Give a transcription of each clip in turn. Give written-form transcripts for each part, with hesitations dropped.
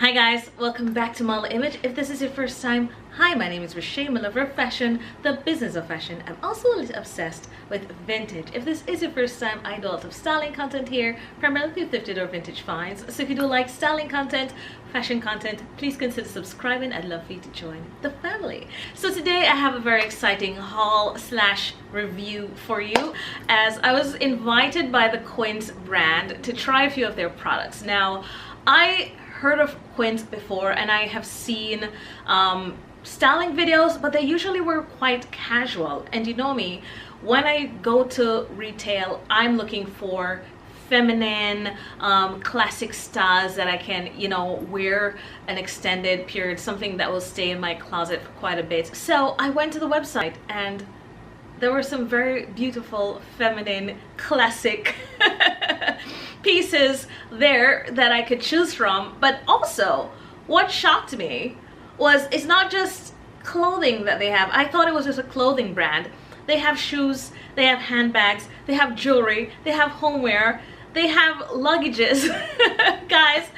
Hi guys, welcome back to Model Image. If this is your first time, hi, my name is Rashay. I'm a lover of fashion, the business of fashion. I'm also a little obsessed with vintage. If this is your first time, I do a lot of styling content here, primarily thrifted or vintage finds. So if you do like styling content, fashion content, please consider subscribing. I'd love for you to join the family. So today I have a very exciting haul slash review for you, as I was invited by the Quince brand to try a few of their products. Now, I heard of Quince before and I have seen styling videos, but they usually were quite casual. And you know me, when I go to retail, I'm looking for feminine, classic styles that I can, you know, wear an extended period, something that will stay in my closet for quite a bit. So I went to the website and there were some very beautiful, feminine, classic pieces there that I could choose from. But also, what shocked me was it's not just clothing that they have. I thought it was just a clothing brand. They have shoes, they have handbags, they have jewelry, they have homeware, they have luggages. Guys,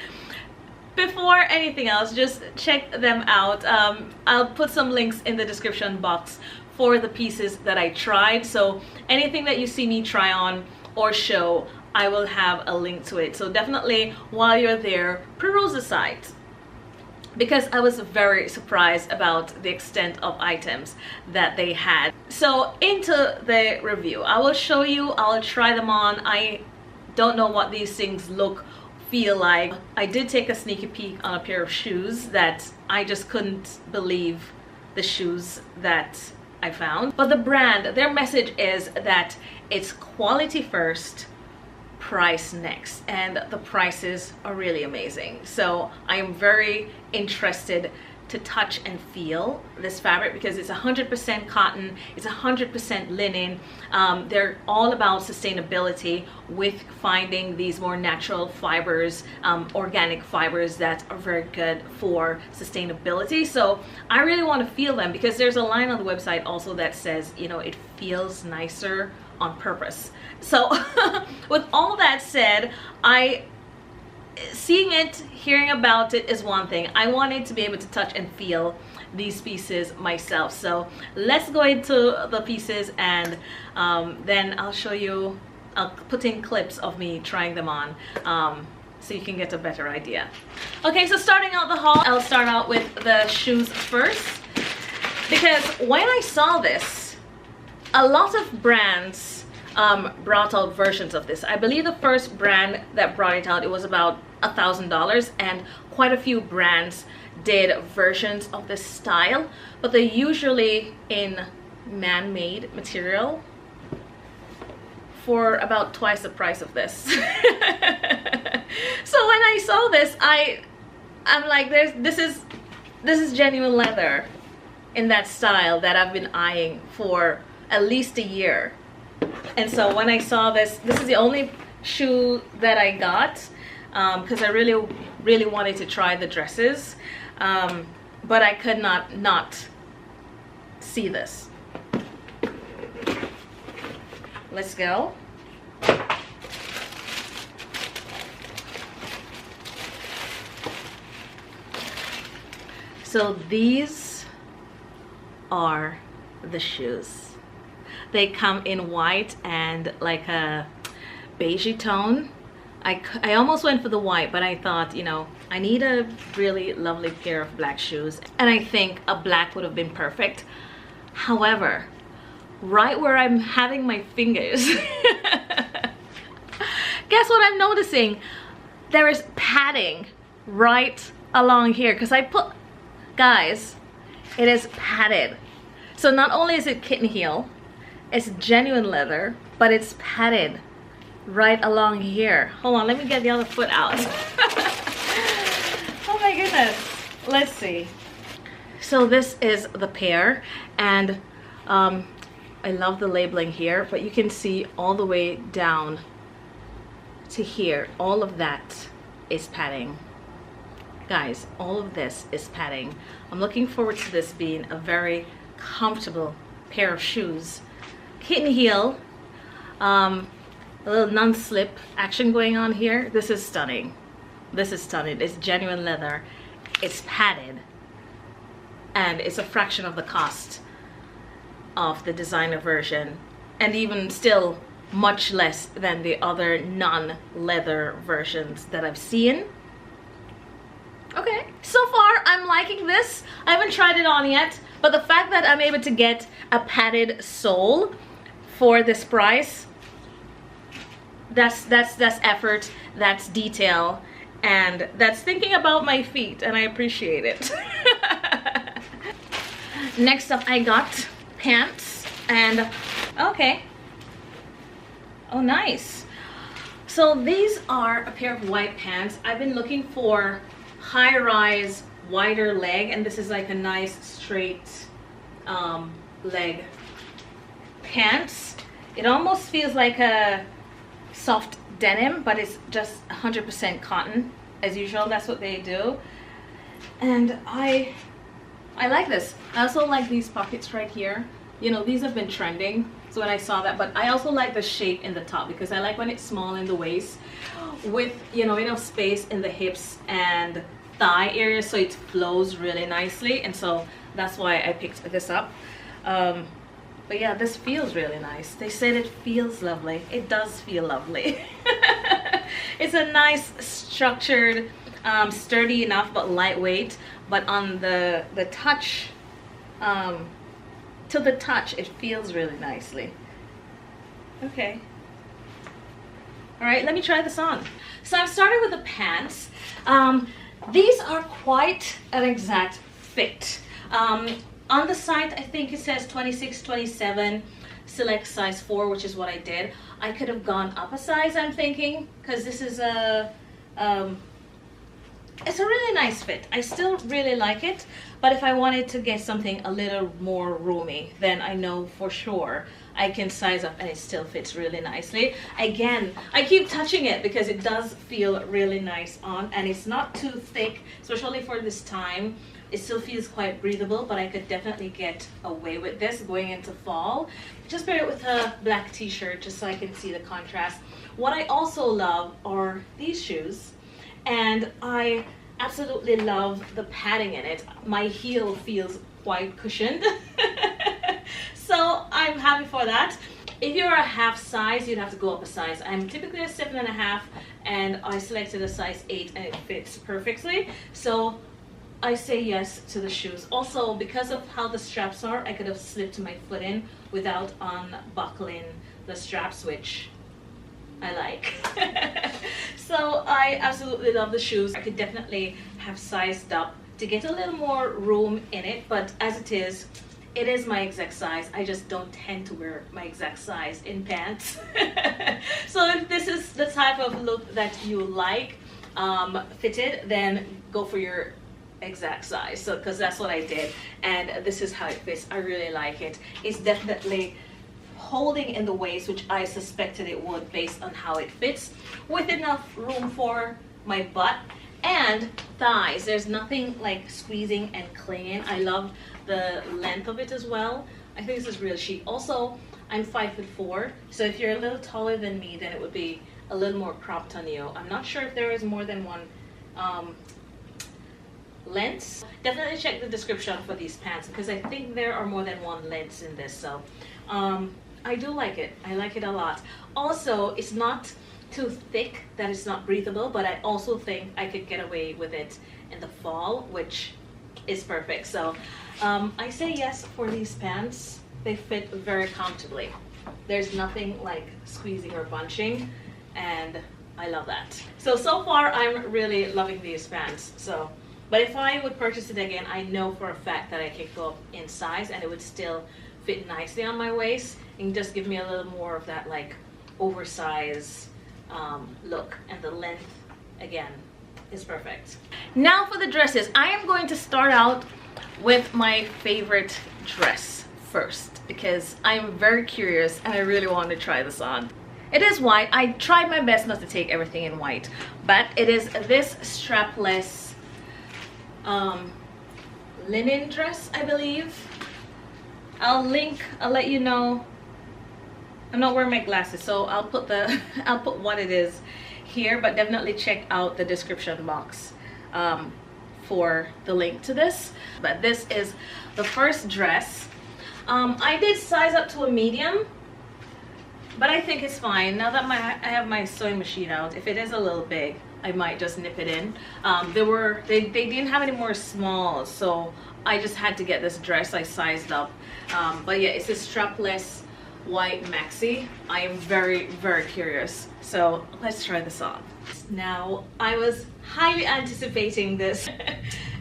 before anything else, just check them out. I'll put some links in the description box for the pieces that I tried. So anything that you see me try on or show, I will have a link to it. So definitely, while you're there, peruse the site, because I was very surprised about the extent of items that they had. So into the review, I will show you, I'll try them on. I don't know what these things feel like. I did take a sneaky peek on a pair of shoes that I just couldn't believe the shoes that I found. But the brand, their message is that it's quality first, price next, and the prices are really amazing. So I am very interested to touch and feel this fabric, because it's 100% cotton, it's 100% linen. They're all about sustainability with finding these more natural fibers, organic fibers that are very good for sustainability. So I really want to feel them, because there's a line on the website also that says, you know, it feels nicer on purpose. So with all that said, seeing it, hearing about it is one thing. I wanted to be able to touch and feel these pieces myself. So let's go into the pieces, and then I'll show you, I'll put in clips of me trying them on, so you can get a better idea. Okay, so starting out the haul, I'll start out with the shoes first, because when I saw this, a lot of brands brought out versions of this. I believe the first brand that brought it out, it was about $1,000, and quite a few brands did versions of this style, but they're usually in man-made material for about twice the price of this. So when I saw this, I'm like, this is genuine leather in that style that I've been eyeing for at least a year. And so when I saw this is the only shoe that I got, because I really wanted to try the dresses, but I could not see this. Let's go. So these are the shoes. They come in white and like a beigey tone. I almost went for the white, but I thought, you know, I need a really lovely pair of black shoes, and I think a black would have been perfect. However, right where I'm having my fingers, guess what I'm noticing? There is padding right along here, because guys, it is padded. So not only is it kitten heel, it's genuine leather, but it's padded right along here. Hold on, let me get the other foot out. Oh my goodness. Let's see. So this is the pair, and I love the labeling here, but you can see all the way down to here. All of that is padding. Guys, all of this is padding. I'm looking forward to this being a very comfortable pair of shoes. Kitten heel, a little non-slip action going on here. This is stunning. This is stunning. It's genuine leather, it's padded and it's a fraction of the cost of the designer version, and even still much less than the other non-leather versions that I've seen. Okay, so far I'm liking this. I haven't tried it on yet, but the fact that I'm able to get a padded sole for this price, that's effort, that's detail, and that's thinking about my feet, and I appreciate it. Next up, I got pants, and okay. Oh, nice. So these are a pair of white pants. I've been looking for high-rise, wider leg, and this is like a nice straight leg pants. It almost feels like a soft denim, but it's just 100% cotton as usual. That's what they do, and I like this. I also like these pockets right here. You know, these have been trending, so when I saw that, but I also like the shape in the top because I like when it's small in the waist with, you know, enough space in the hips and thigh area so it flows really nicely, and so that's why I picked this up. But yeah, this feels really nice. They said it feels lovely. It does feel lovely. It's a nice structured, sturdy enough but lightweight, but on the touch, to the touch, it feels really nicely. Okay. All right, let me try this on. So I'm starting with the pants. These are quite an exact fit. On the site, I think it says 26, 27, select size 4, which is what I did. I could have gone up a size, I'm thinking, because this is it's a really nice fit. I still really like it, but if I wanted to get something a little more roomy, then I know for sure I can size up and it still fits really nicely. Again, I keep touching it because it does feel really nice on, and it's not too thick, especially for this time. It still feels quite breathable, but I could definitely get away with this going into fall. Just pair it with a black t-shirt just so I can see the contrast. What I also love are these shoes, and I absolutely love the padding in it. My heel feels quite cushioned. So I'm happy for that. If you're a half size, you'd have to go up a size. I'm typically a 7.5, and I selected a size 8 and it fits perfectly. So I say yes to the shoes. Also, because of how the straps are, I could have slipped my foot in without unbuckling the straps, which I like. So I absolutely love the shoes. I could definitely have sized up to get a little more room in it, but as it is my exact size. I just don't tend to wear my exact size in pants. So if this is the type of look that you like, fitted, then go for your exact size. So because that's what I did, and this is how it fits. I really like it. It's definitely holding in the waist, which I suspected it would based on how it fits, with enough room for my butt and thighs. There's nothing like squeezing and clinging. I love the length of it as well. I think this is real chic. Also, I'm 5'4", so if you're a little taller than me, then it would be a little more cropped on you. I'm not sure if there is more than one length. Definitely check the description for these pants because I think there are more than one length in this. So I do like it. I like it a lot. Also, it's not too thick that it's not breathable, but I also think I could get away with it in the fall, which is perfect. So I say yes for these pants. They fit very comfortably. There's nothing like squeezing or bunching, and I love that. So far I'm really loving these pants. So, but if I would purchase it again, I know for a fact that I could go up in size and it would still fit nicely on my waist and just give me a little more of that like oversized look, and the length again is perfect. Now for the dresses, I am going to start out with my favorite dress first because I'm very curious and I really want to try this on. It is white. I tried my best not to take everything in white, but it is this strapless linen dress, I believe. I'll let you know. I'm not wearing my glasses, so I'll put what it is here, but definitely check out the description box for the link to this. But this is the first dress. I did size up to a medium, but I think it's fine. Now that I have my sewing machine out, if it is a little big, I might just nip it in. They didn't have any more smalls, so I just had to get this dress. I sized up. But yeah, it's a strapless white maxi. I am very, very curious. So let's try this on. Now, I was highly anticipating this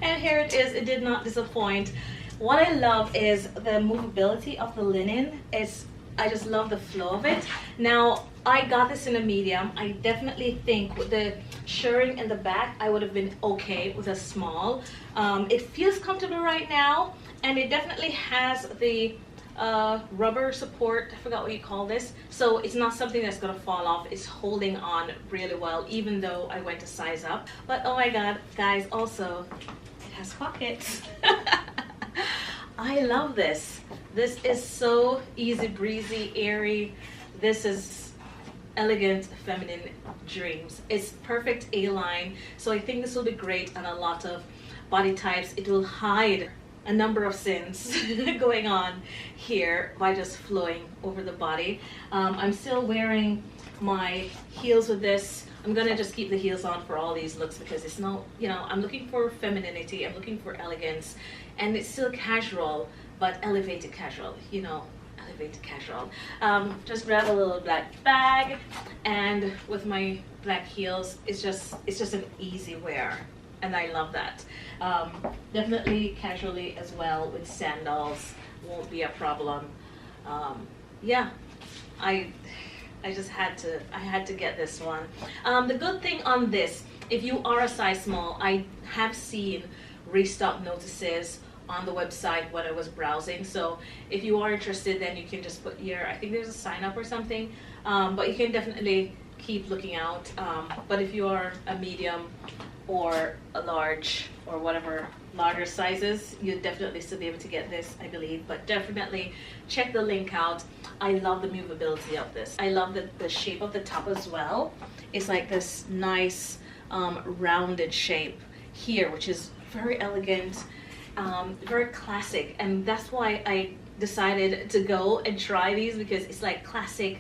and here it is. It did not disappoint. What I love is the movability of the linen. I just love the flow of it. Now, I got this in a medium. I definitely think with the shirring in the back, I would have been okay with a small. It feels comfortable right now, and it definitely has the rubber support. I forgot what you call this. So it's not something that's gonna fall off. It's holding on really well, even though I went to size up. But oh my God, guys, also, it has pockets. I love this. This is so easy breezy, airy. This is elegant feminine dreams. It's perfect A-line, so I think this will be great on a lot of body types. It will hide a number of sins going on here by just flowing over the body. I'm still wearing my heels with this. I'm gonna just keep the heels on for all these looks because it's not, you know, I'm looking for femininity, I'm looking for elegance, and it's still casual, but elevated casual, you know, elevated casual. Just grab a little black bag, and with my black heels, it's just an easy wear, and I love that. Definitely casually as well with sandals, won't be a problem. Yeah, I just had to get this one. The good thing on this, if you are a size small, I have seen restock notices on the website when I was browsing. So if you are interested, then you can just put your, I think there's a sign up or something, but you can definitely keep looking out. But if you are a medium or a large or whatever larger sizes, you'll definitely still be able to get this, I believe. But definitely check the link out. I love the movability of this. I love the shape of the top as well. It's like this nice rounded shape here, which is very elegant, very classic, and that's why I decided to go and try these, because it's like classic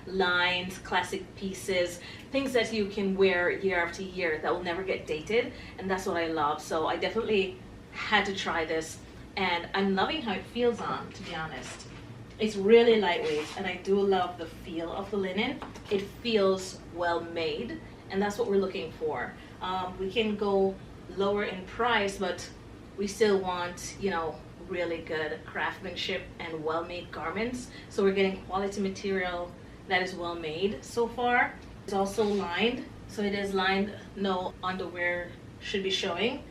lines, classic pieces, things that you can wear year after year that will never get dated, and that's what I love. So I definitely had to try this, and I'm loving how it feels on, to be honest. It's really lightweight, and I do love the feel of the linen. It feels well made, and that's what we're looking for. We can go lower in price, but we still want, you know, really good craftsmanship and well-made garments. So we're getting quality material that is well made so far. It's also lined, so it is lined, no underwear should be showing.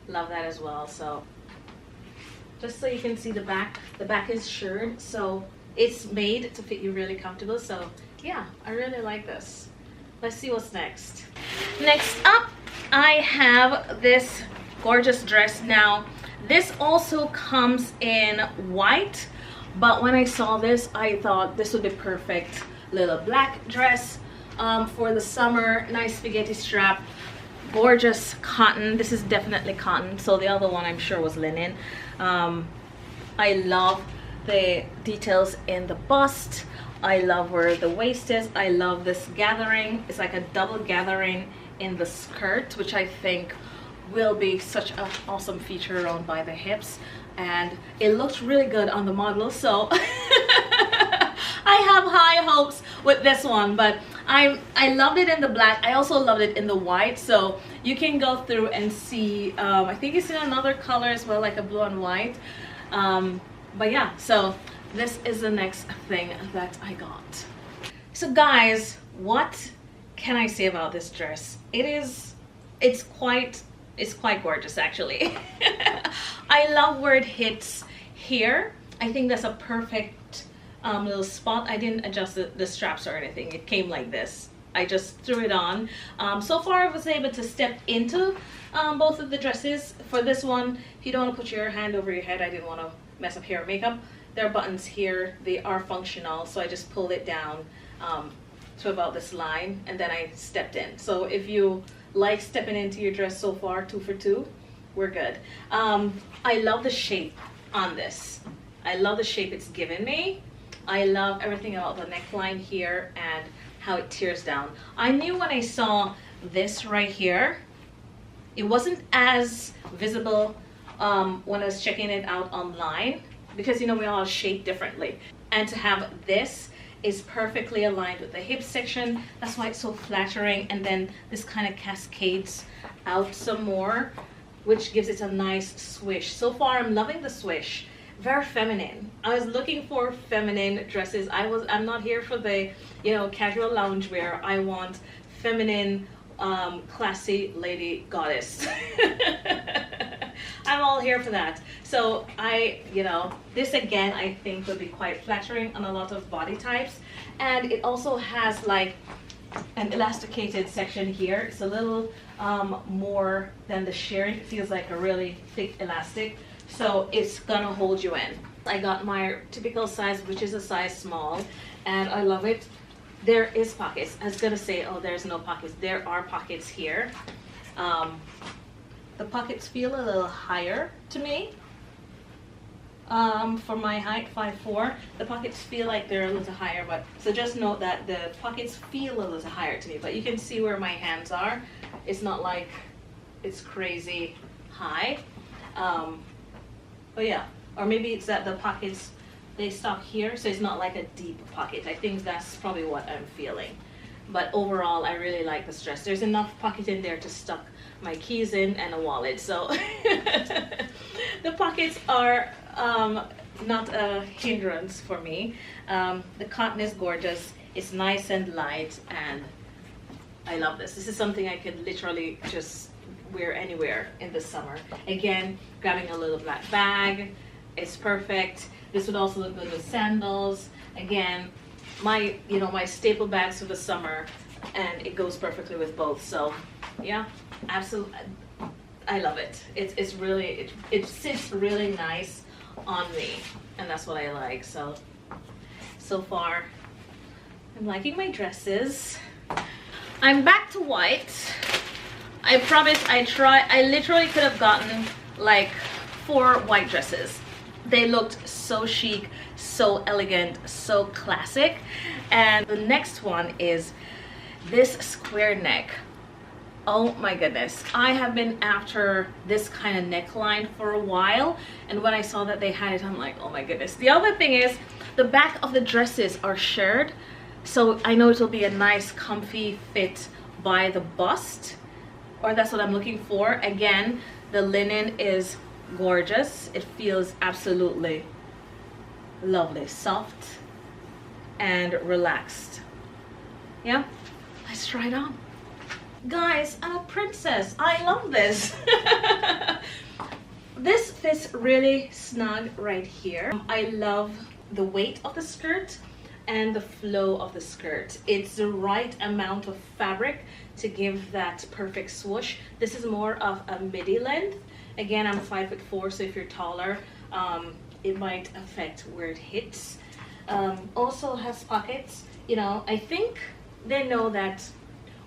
Love that as well. So just so you can see the back is shirred, so it's made to fit you really comfortable. So yeah, I really like this. Let's see what's next. Next up, I have this gorgeous dress. Now this also comes in white, but when I saw this, I thought this would be perfect little black dress for the summer. Nice spaghetti strap, gorgeous cotton. This is definitely cotton, so the other one I'm sure was linen. I love the details in the bust. I love where the waist is. I love this gathering. It's like a double gathering in the skirt, which I think will be such an awesome feature around by the hips, and it looks really good on the model. So I have high hopes with this one, but I loved it in the black. I also loved it in the white, so you can go through and see. I think it's in another color as well, like a blue and white. But yeah, so this is the next thing that I got. So guys, what can I say about this dress? It's quite gorgeous, actually. I love where it hits here. I think that's a perfect little spot. I didn't adjust the straps or anything. It came like this. I just threw it on. So far I was able to step into both of the dresses. For this one, if you don't want to put your hand over your head, I didn't want to mess up hair or makeup. There are buttons here. They are functional, so I just pulled it down to about this line, and then I stepped in. So if you like stepping into your dress so far, 2 for 2, we're good. I love the shape on this. I love the shape it's given me. I love everything about the neckline here and how it tears down. I knew when I saw this right here, it wasn't as visible when I was checking it out online, because you know we all shape differently. And to have this is perfectly aligned with the hip section. That's why it's so flattering. And then this kind of cascades out some more, which gives it a nice swish. So far, I'm loving the swish. Very feminine. I was looking for feminine dresses. I'm not here for the, you know, casual loungewear. I want feminine, classy lady goddess. I'm all here for that. So you know, this again, I think would be quite flattering on a lot of body types. And it also has like an elasticated section here. It's a little more than the shearing. It feels like a really thick elastic. So it's gonna hold you in. I got my typical size, which is a size small, and I love it. There is pockets. I was gonna say, oh, there's no pockets. There are pockets here. The pockets feel a little higher to me. For my height, 5'4", the pockets feel like they're a little higher, but so just note that the pockets feel a little higher to me, but you can see where my hands are. It's not like it's crazy high. But yeah, or maybe it's that the pockets, they stop here, so it's not like a deep pocket. I think that's probably what I'm feeling. But overall, I really like this dress. There's enough pocket in there to stuff my keys in and a wallet. So the pockets are not a hindrance for me. The cotton is gorgeous. It's nice and light, and I love this. This is something I could literally just wear anywhere in the summer. Again, grabbing a little black bag, it's perfect. This would also look good with sandals. Again, my staple bags for the summer, and it goes perfectly with both. So yeah, absolutely, I love it. It's really, it sits really nice on me, and that's what I like. So far I'm liking my dresses. I'm back to white. I promise I literally could have gotten like 4 white dresses. They looked so chic, so elegant, so classic. And the next one is this square neck. Oh my goodness. I have been after this kind of neckline for a while, and when I saw that they had it, I'm like, oh my goodness. The other thing is the back of the dresses are shared, so I know it'll be a nice comfy fit by the bust, or that's what I'm looking for. Again, the linen is gorgeous. It feels absolutely lovely, soft and relaxed. Yeah, let's try it on. Guys, I'm a princess. I love this. This fits really snug right here. I love the weight of the skirt and the flow of the skirt. It's the right amount of fabric to give that perfect swoosh. This is more of a midi length. Again, I'm 5'4", so if you're taller, it might affect where it hits. Also has pockets. You know, I think they know that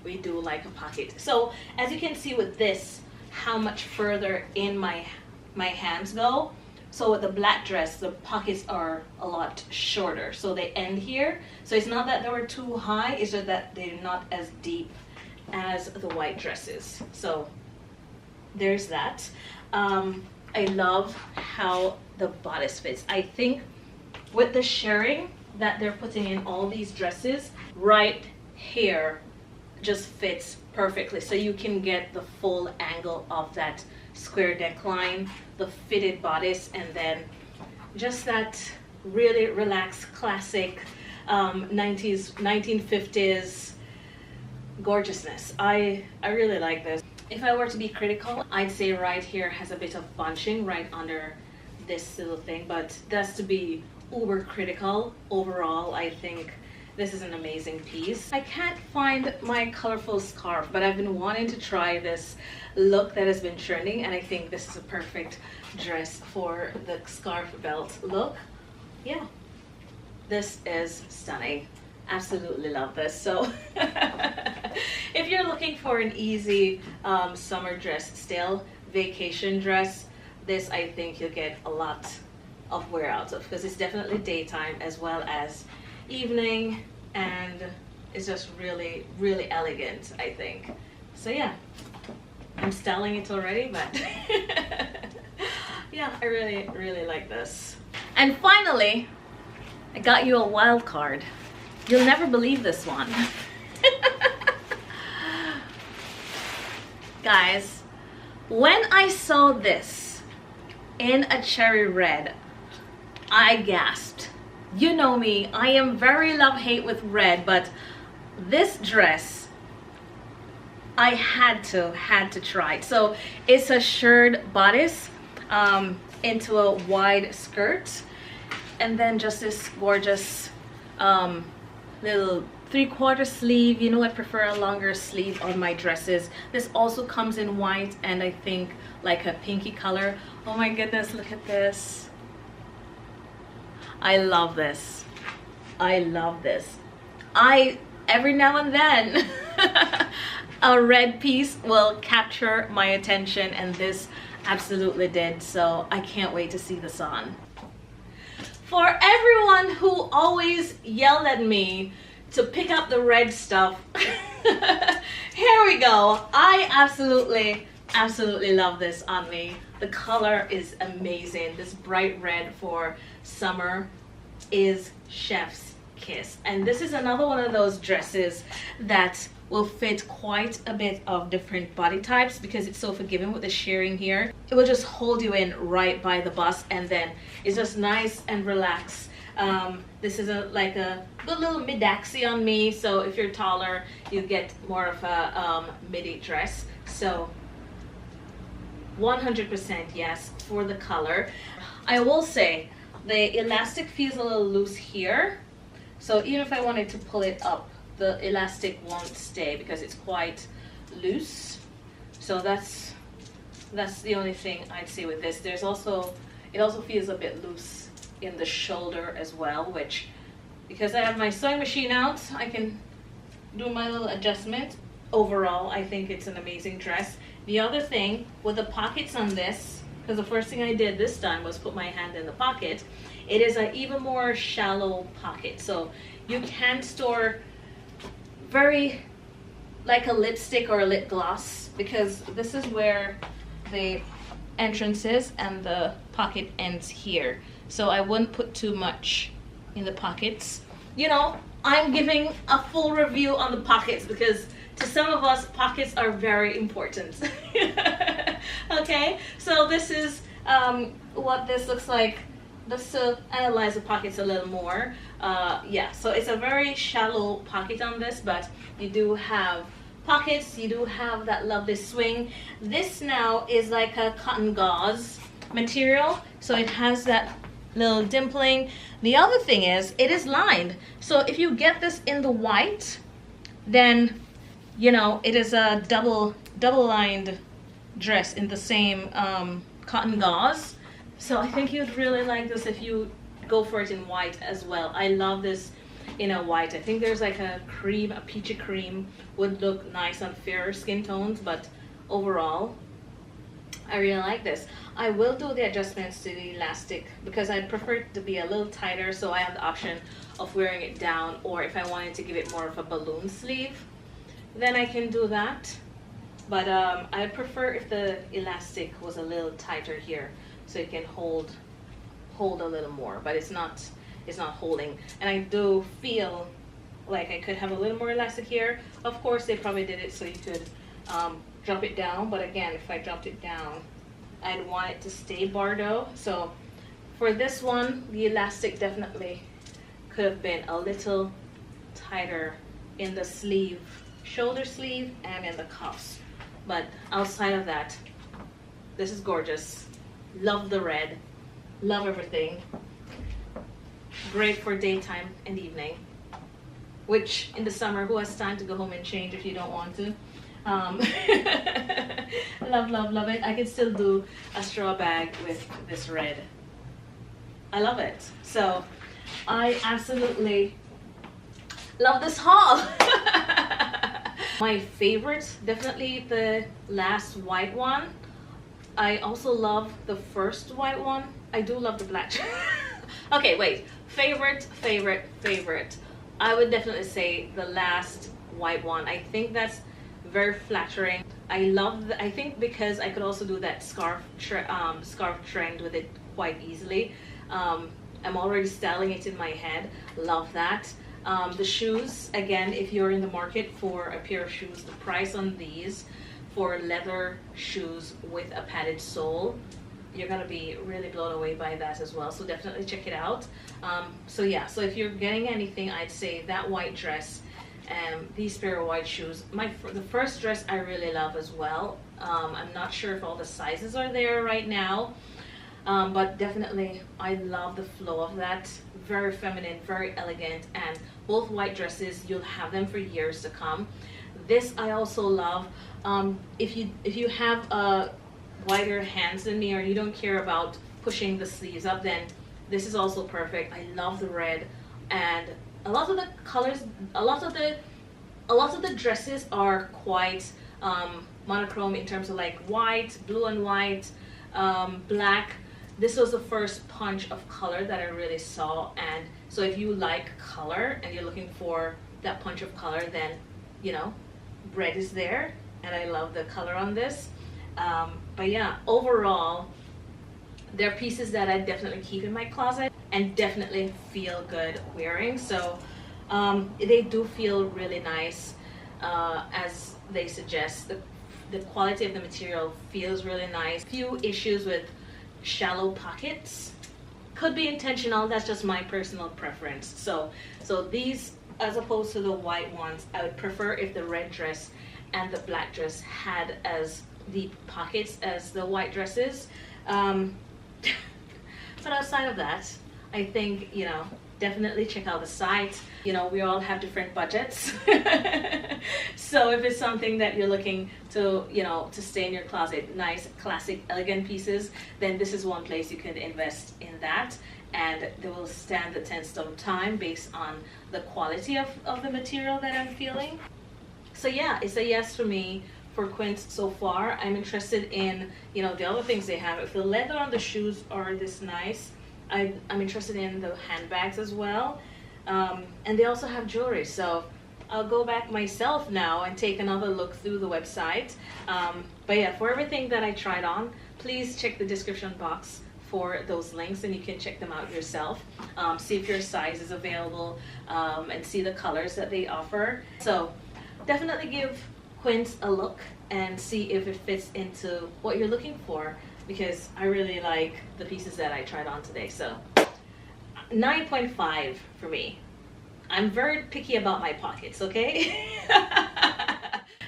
we do like a pocket. So as you can see with this, how much further in my hands go. So with the black dress, the pockets are a lot shorter, so they end here. So it's not that they were too high, it's just that they're not as deep as the white dresses. So there's that. I love how the bodice fits. I think with the shirring that they're putting in all these dresses, right here just fits perfectly. So you can get the full angle of that square neckline, the fitted bodice, and then just that really relaxed classic 1950s gorgeousness. I really like this. If I were to be critical, I'd say right here has a bit of bunching right under this little thing, but that's to be uber critical. Overall, I think this is an amazing piece. I can't find my colorful scarf, but I've been wanting to try this look that has been trending, and I think this is a perfect dress for the scarf belt look. Yeah, this is stunning. Absolutely love this. So if you're looking for an easy summer dress style, vacation dress, this I think you'll get a lot of wear out of, because it's definitely daytime as well as evening, and it's just really, really elegant, I think. So yeah, I'm styling it already, but yeah, I really, really like this. And finally, I got you a wild card. You'll never believe this one. Guys, when I saw this in a cherry red, I gasped. You know me, I am very love-hate with red, but this dress, I had to try it. So it's a shirred bodice into a wide skirt, and then just this gorgeous little 3/4 sleeve. You know, I prefer a longer sleeve on my dresses. This also comes in white and I think like a pinky color. Oh my goodness, look at this. I love this. I love this. Every now and then a red piece will capture my attention, and this absolutely did. So I can't wait to see this on. For everyone who always yelled at me to pick up the red stuff, here we go. I absolutely love this on me. The color is amazing. This bright red for summer is chef's kiss. And this is another one of those dresses that will fit quite a bit of different body types because it's so forgiving with the shirring here. It will just hold you in right by the bust, and then it's just nice and relaxed. This is like a good little mid-axi on me, so if you're taller you get more of a midi dress. So 100% yes for the color. I will say the elastic feels a little loose here, so even if I wanted to pull it up, the elastic won't stay because it's quite loose. So that's the only thing I'd say with this. It also feels a bit loose in the shoulder as well, which, because I have my sewing machine out, I can do my little adjustment. Overall, I think it's an amazing dress. The other thing with the pockets on this, because the first thing I did this time was put my hand in the pocket, it is an even more shallow pocket, so you can store very like a lipstick or a lip gloss, because this is where the entrance is and the pocket ends here. So I wouldn't put too much in the pockets. You know, I'm giving a full review on the pockets because to some of us, pockets are very important. Okay, so this is what this looks like. Just to analyze the pockets a little more. Yeah, so it's a very shallow pocket on this, but you do have pockets, you do have that lovely swing. This now is like a cotton gauze material, so it has that little dimpling. The other thing is it is lined, so if you get this in the white, then you know it is a double lined dress in the same cotton gauze. So I think you'd really like this if you go for it in white as well. I love this in a white. I think there's like a cream, a peachy cream would look nice on fairer skin tones, but overall I really like this. I will do the adjustments to the elastic because I prefer it to be a little tighter, so I have the option of wearing it down, or if I wanted to give it more of a balloon sleeve, then I can do that. But I prefer if the elastic was a little tighter here, so it can hold a little more, but it's not holding. And I do feel like I could have a little more elastic here. Of course they probably did it so you could drop it down, but again, if I dropped it down, I'd want it to stay Bordeaux. So for this one, the elastic definitely could have been a little tighter in the sleeve, shoulder sleeve, and in the cuffs. But outside of that, this is gorgeous. Love the red, love everything. Great for daytime and evening, which in the summer, who has time to go home and change if you don't want to? Love it. I can still do a straw bag with this red. I love it. So I absolutely love this haul. My favorite, definitely the last white one. I also love the first white one. I do love the black. Okay, wait. Favorite. I would definitely say the last white one. I think that's very flattering. I think because I could also do that scarf trend with it quite easily. I'm already styling it in my head. Love that. The shoes, again, if you're in the market for a pair of shoes, the price on these for leather shoes with a padded sole, you're gonna be really blown away by that as well. So definitely check it out. So yeah, so if you're getting anything, I'd say that white dress and these pair of white shoes. The first dress I really love as well. I'm not sure if all the sizes are there right now, but definitely I love the flow of that. Very feminine, very elegant, and both white dresses, you'll have them for years to come. This I also love. If you have wider hands than me, or you don't care about pushing the sleeves up, then this is also perfect. I love the red, and a lot of the colors, a lot of the dresses are quite monochrome in terms of like white, blue and white, black. This was the first punch of color that I really saw, and so if you like color and you're looking for that punch of color, then you know, red is there, and I love the color on this. But yeah, overall, they're pieces that I definitely keep in my closet and definitely feel good wearing. So they do feel really nice, as they suggest. The quality of the material feels really nice. Few issues with shallow pockets. Could be intentional, that's just my personal preference. So these, as opposed to the white ones, I would prefer if the red dress and the black dress had as deep pockets as the white dresses. But outside of that, I think, you know, definitely check out the site. You know, we all have different budgets. So if it's something that you're looking to, you know, to stay in your closet, nice, classic, elegant pieces, then this is one place you can invest in that. And they will stand the test of time based on the quality of the material that I'm feeling. So yeah, it's a yes for me for Quince so far. I'm interested in, you know, the other things they have. If the leather on the shoes are this nice, I'm interested in the handbags as well. And they also have jewelry, so I'll go back myself now and take another look through the website. But yeah, for everything that I tried on, please check the description box for those links, and you can check them out yourself. See if your size is available, and see the colors that they offer. So definitely give Quince a look and see if it fits into what you're looking for, because I really like the pieces that I tried on today. So 9.5 for me. I'm very picky about my pockets, okay?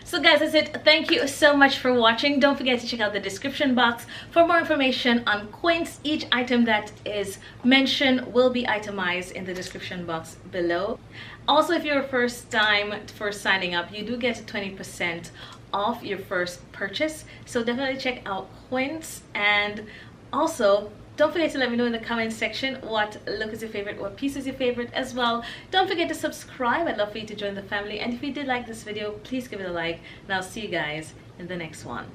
So guys, that's it. Thank you so much for watching. Don't forget to check out the description box for more information on Quince. Each item that is mentioned will be itemized in the description box below. Also, if you're first time for signing up, you do get 20% off your first purchase. So definitely check out Quince, and also don't forget to let me know in the comment section what look is your favorite, what piece is your favorite as well. Don't forget to subscribe. I'd love for you to join the family. And if you did like this video, please give it a like. And I'll see you guys in the next one.